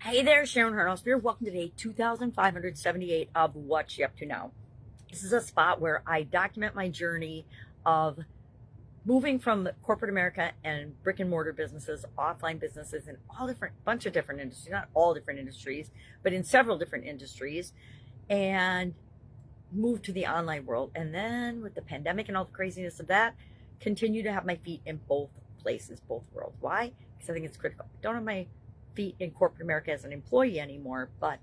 Hey there, Sharon Horne-Ellstrom. Welcome to day 2578 of What You Up To Now. This is a spot where I document my journey of moving from corporate America and brick and mortar businesses, offline businesses, and bunch of different industries, not all different industries, but in several different industries, and move to the online world. And then with the pandemic and all the craziness of that, continue to have my feet in both places, both worlds. Why? Because I think it's critical. I don't have my feet in corporate America as an employee anymore, but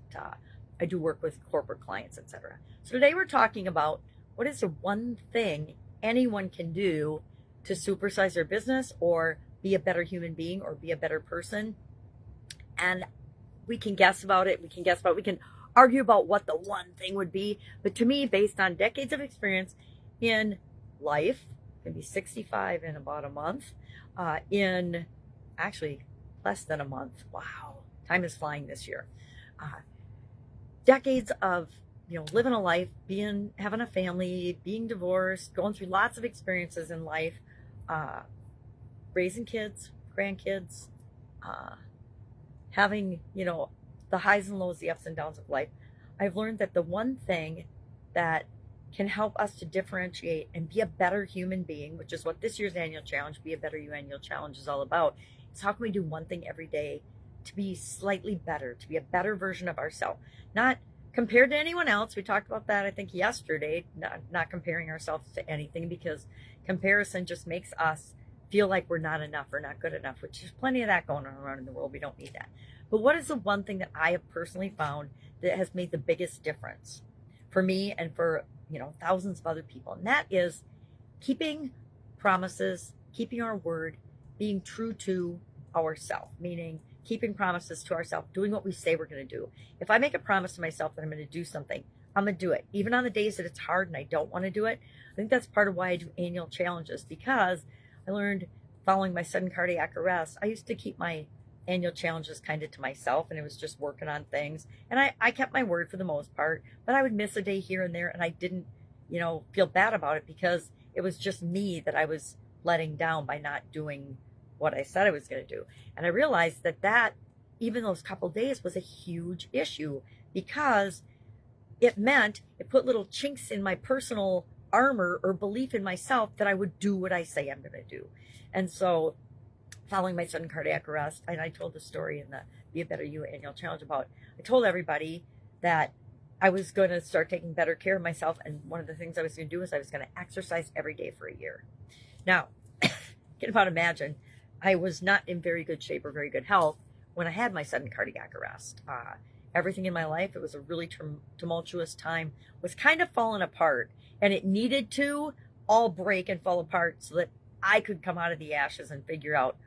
I do work with corporate clients, etc. So today we're talking about what is the one thing anyone can do to supersize their business or be a better human being or be a better person. And we can guess about it. We can argue about what the one thing would be. But to me, based on decades of experience in life, going to be 65 in about a month, in actually less than a month. Wow, time is flying this year. Decades of living a life, having a family, being divorced, going through lots of experiences in life, raising kids, grandkids, having the highs and lows, the ups and downs of life. I've learned that the one thing that can help us to differentiate and be a better human being, which is what this year's annual challenge, Be a Better You annual challenge, is all about. It's how can we do one thing every day to be slightly better, to be a better version of ourselves, not compared to anyone else. We talked about that, I think, yesterday, not comparing ourselves to anything, because comparison just makes us feel like we're not enough or not good enough, which there's plenty of that going on around in the world. We don't need that. But what is the one thing that I have personally found that has made the biggest difference for me and for thousands of other people? And that is keeping promises, keeping our word, being true to ourselves, meaning keeping promises to ourselves, doing what we say we're going to do. If I make a promise to myself that I'm going to do something, I'm going to do it. Even on the days that it's hard and I don't want to do it. I think that's part of why I do annual challenges, because I learned following my sudden cardiac arrest, I used to keep my annual challenges kind of to myself, and it was just working on things. And I kept my word for the most part, but I would miss a day here and there, and I didn't, feel bad about it, because it was just me that I was letting down by not doing what I said I was going to do. And I realized that even those couple days was a huge issue, because it put little chinks in my personal armor or belief in myself that I would do what I say I'm going to do. And so following my sudden cardiac arrest, and I told the story in the Be a Better You annual challenge I told everybody that I was going to start taking better care of myself. And one of the things I was going to do is I was going to exercise every day for a year. Now, can about imagine, I was not in very good shape or very good health when I had my sudden cardiac arrest. Everything in my life, it was a really tumultuous time, was kind of falling apart, and it needed to all break and fall apart so that I could come out of the ashes and figure out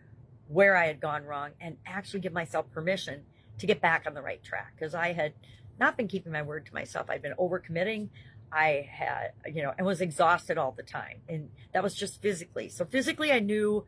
where I had gone wrong and actually give myself permission to get back on the right track, because I had not been keeping my word to myself. I'd been overcommitting. I had, and was exhausted all the time. And that was just physically. So physically I knew,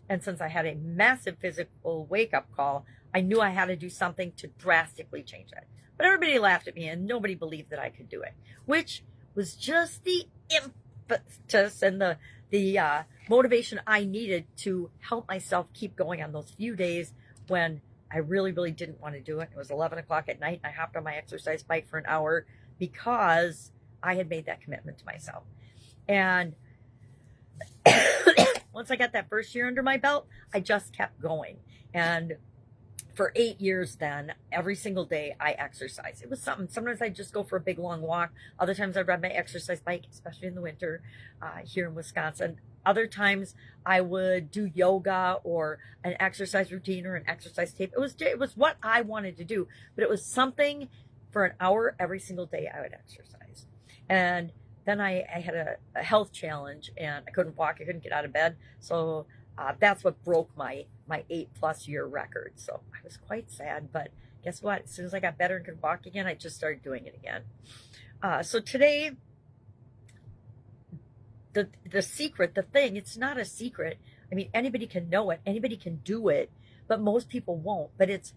and since I had a massive physical wake-up call, I knew I had to do something to drastically change that. But everybody laughed at me, and nobody believed that I could do it, which was just the impetus and the motivation I needed to help myself keep going on those few days when I really, really didn't want to do it. It was 11 o'clock at night, and I hopped on my exercise bike for an hour because I had made that commitment to myself. And once I got that first year under my belt, I just kept going. And for 8 years then, every single day I exercised. It was something. Sometimes I'd just go for a big long walk. Other times I'd ride my exercise bike, especially in the winter here in Wisconsin. Other times I would do yoga or an exercise routine or an exercise tape. It was what I wanted to do, but it was something. For an hour every single day I would exercise. And then I had a health challenge, and I couldn't walk. I couldn't get out of bed. So that's what broke my 8+ year record. So I was quite sad, but guess what? As soon as I got better and could walk again, I just started doing it again. So today, the secret, the thing, it's not a secret. I mean, anybody can know it. Anybody can do it, but most people won't. But it's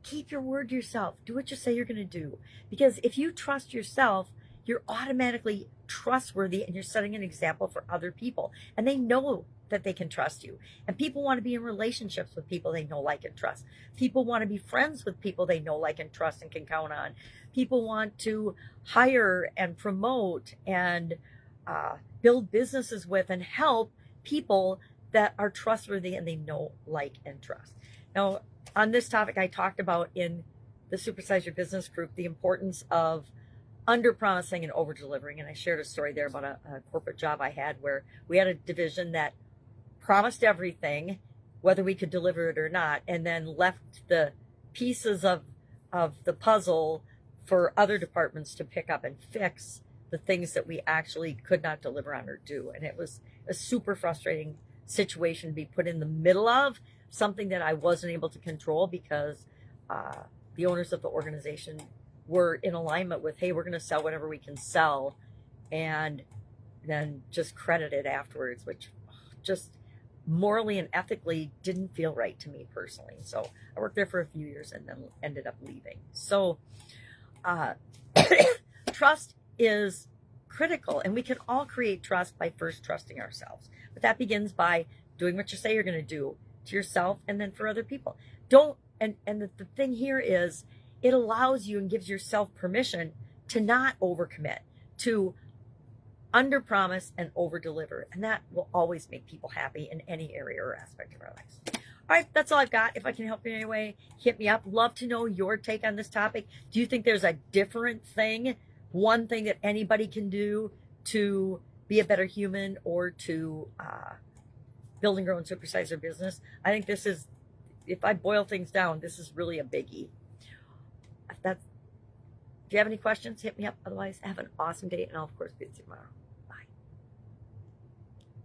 keep your word to yourself. Do what you say you're going to do. Because if you trust yourself, you're automatically trustworthy, and you're setting an example for other people. And they know that they can trust you. And people want to be in relationships with people they know, like, and trust. People want to be friends with people they know, like, and trust and can count on. People want to hire and promote and build businesses with and help people that are trustworthy and they know, like, and trust. Now, on this topic, I talked about in the Supersize Your Business group the importance of under promising and over delivering. And I shared a story there about a corporate job I had where we had a division that promised everything, whether we could deliver it or not, and then left the pieces of the puzzle for other departments to pick up and fix the things that we actually could not deliver on or do. And it was a super frustrating situation to be put in the middle of, something that I wasn't able to control because the owners of the organization were in alignment with, hey, we're going to sell whatever we can sell, and then just credit it afterwards, which just morally and ethically didn't feel right to me personally. So I worked there for a few years and then ended up leaving. So trust is critical, and we can all create trust by first trusting ourselves. But that begins by doing what you say you're going to do to yourself and then for other people. And the thing here is it allows you and gives yourself permission to not overcommit, to under promise and over deliver. And that will always make people happy in any area or aspect of our lives. All right, that's all I've got. If I can help you in any way, hit me up. Love to know your take on this topic. Do you think there's a different thing, one thing that anybody can do to be a better human or to build and grow and supersize their business? I think this is, if I boil things down, this is really a biggie. If you have any questions, hit me up. Otherwise, have an awesome day, and I'll, of course, be with you tomorrow.